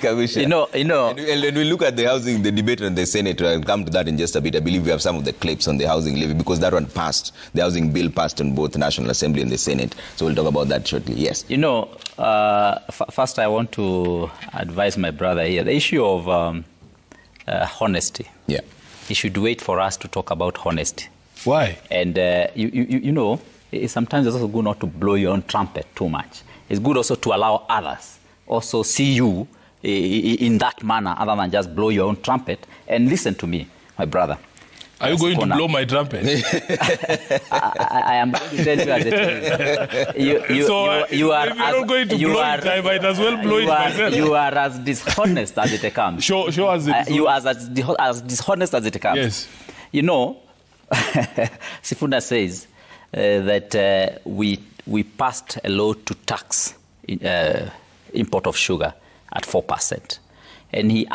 Kaguchia. You know. And we look at the housing, the debate in the Senate. I'll come to that in just a bit. I believe we have some of the clips on the housing levy because that one passed. The housing bill passed in both the National Assembly and the Senate. So we'll talk about that shortly. Yes. You know, first I want to advise my brother here. The issue of honesty. Yeah. He should wait for us to talk about honesty. Why? And you know, sometimes it's also good not to blow your own trumpet too much. It's good also to allow others also see you in that manner, other than just blow your own trumpet. And listen to me, my brother. Are you going to blow my trumpet? I am going to tell you as it is. You are if you're not going to blow it, I might as well blow it myself. You are as dishonest as it comes. Show us it. You are as dishonest as it comes. Yes. You know, Sifuna says that we passed a law to tax import of sugar at 4%. And he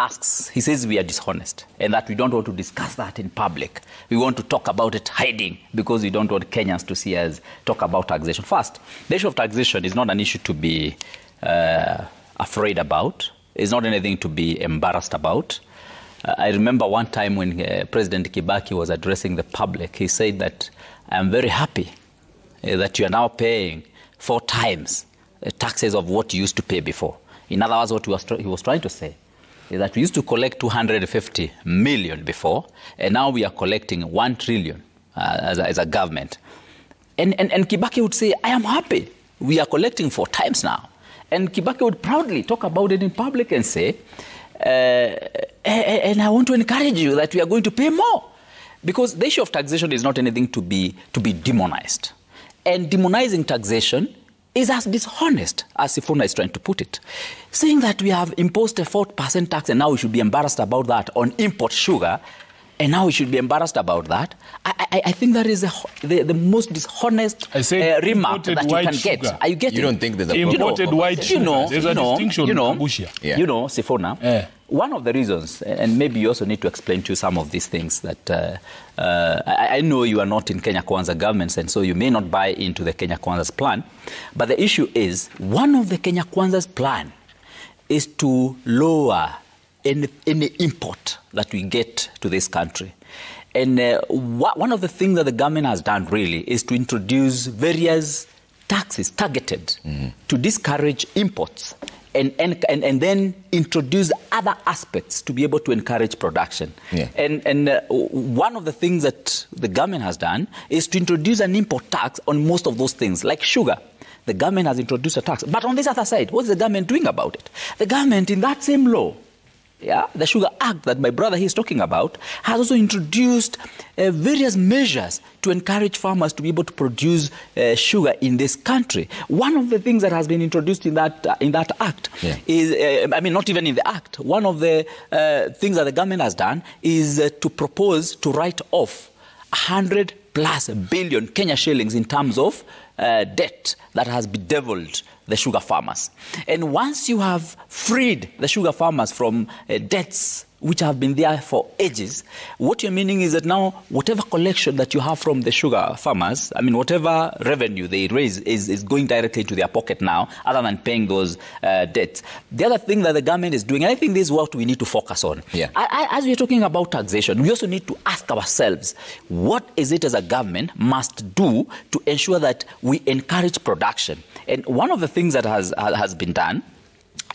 says we are dishonest and that we don't want to discuss that in public. We want to talk about it hiding because we don't want Kenyans to see us talk about taxation. First, the issue of taxation is not an issue to be afraid about. It's not anything to be embarrassed about. I remember one time when President Kibaki was addressing the public, he said that I'm very happy that you are now paying 4 times the taxes of what you used to pay before. In other words, what he was trying to say is that we used to collect 250 million before, and now we are collecting 1 trillion as a government. And Kibaki would say, I am happy. We are collecting 4 times now. And Kibaki would proudly talk about it in public and say, and I want to encourage you that we are going to pay more. Because the issue of taxation is not anything to be demonized. And demonizing taxation is as dishonest as Sifuna is trying to put it. Saying that we have imposed a 4% tax and now we should be embarrassed about that on import sugar, and now we should be embarrassed about that, I think that is the most dishonest remark that you can sugar. get. Are you getting? You don't think there's a imported white sugar? There's a distinction, Kaguchia. Yeah. You know, Sifuna, one of the reasons, and maybe you also need to explain to you some of these things that I know you are not in Kenya Kwanza governments, and so you may not buy into the Kenya Kwanza's plan. But the issue is, one of the Kenya Kwanza's plan is to lower any import that we get to this country. And one of the things that the government has done really is to introduce various taxes targeted to discourage imports and then introduce other aspects to be able to encourage production. Yeah. And one of the things that the government has done is to introduce an import tax on most of those things, like sugar. The government has introduced a tax. But on this other side, what's the government doing about it? The government, in that same law, the Sugar Act that my brother is talking about, has also introduced various measures to encourage farmers to be able to produce sugar in this country. One of the things that has been introduced in that act is, I mean, not even in the act, one of the things that the government has done is to propose to write off 100+ billion Kenya shillings in terms of debt that has bedeviled the sugar farmers. And once you have freed the sugar farmers from debts which have been there for ages, what you're meaning is that now whatever collection that you have from the sugar farmers, I mean, whatever revenue they raise is going directly into their pocket now, other than paying those debts. The other thing that the government is doing, and I think this is what we need to focus on. Yeah. As we're talking about taxation, we also need to ask ourselves, what is it as a government must do to ensure that we encourage production? And one of the things that has been done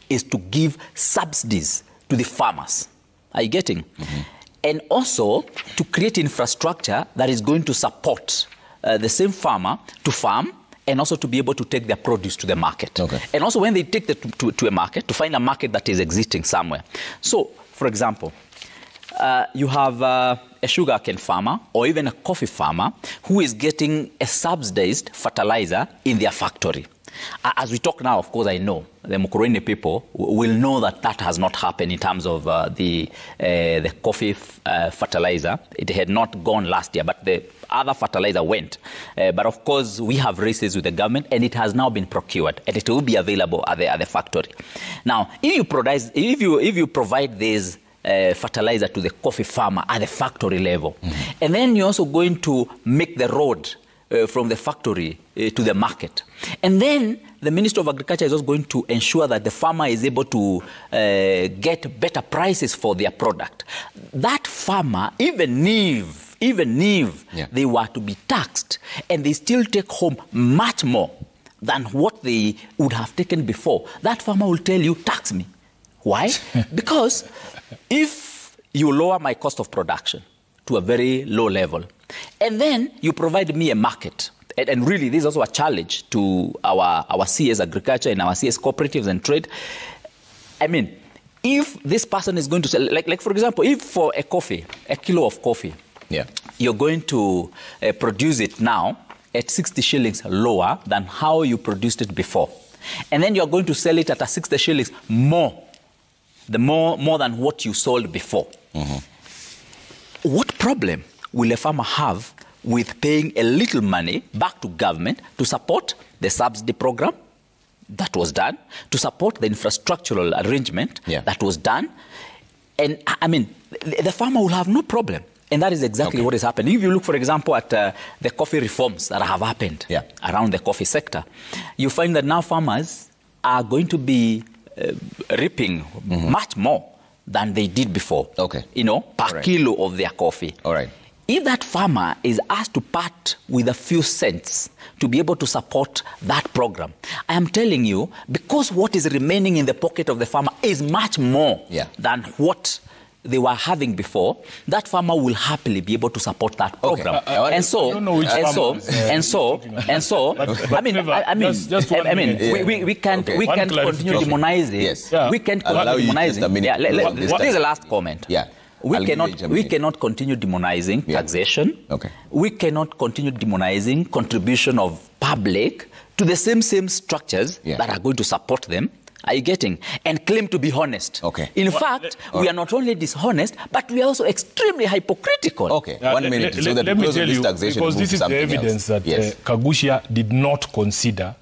is to give subsidies to the farmers. Are you getting? And also to create infrastructure that is going to support the same farmer to farm and also to be able to take their produce to the market. Okay. And also when they take it to a market, to find a market that is existing somewhere. So, for example, you have a sugarcane farmer or even a coffee farmer who is getting a subsidized fertilizer in their factory. As we talk now, of course, I know the Mukurweini people will know that that has not happened in terms of the coffee fertilizer. It had not gone last year, but the other fertilizer went. But of course, we have raised this with the government, and it has now been procured, and it will be available at the factory. Now, if you provide this fertilizer to the coffee farmer at the factory level, and then you're also going to make the road from the factory to the market. And then the Minister of Agriculture is also going to ensure that the farmer is able to get better prices for their product. That farmer, even if they were to be taxed, and they still take home much more than what they would have taken before, that farmer will tell you, tax me. Why? Because if you lower my cost of production to a very low level, and then you provide me a market, and really this is also a challenge to our CS agriculture and our CS cooperatives and trade. I mean, if this person is going to sell, like for example, if for a kilo of coffee, you're going to produce it now at 60 shillings lower than how you produced it before, and then you're going to sell it at a 60 shillings more than what you sold before. What problem will a farmer have with paying a little money back to government to support the subsidy program that was done, to support the infrastructural arrangement that was done? And I mean, the farmer will have no problem. And that is exactly what is happening. If you look, for example, at the coffee reforms that have happened around the coffee sector, you find that now farmers are going to be reaping much more than they did before, per kilo of their coffee. If that farmer is asked to part with a few cents to be able to support that program, I am telling you, because what is remaining in the pocket of the farmer is much more than what they were having before, that farmer will happily be able to support that program. I mean, we can't continue demonizing. We can't continue demonizing. This is the last comment. We cannot continue demonizing taxation. We cannot continue demonizing contribution of public to the same structures that are going to support them. Are you getting? And claim to be honest. In fact, we are not only dishonest, but we are also extremely hypocritical. 1 minute. So that let me tell you, because this is the evidence that Kaguchia did not consider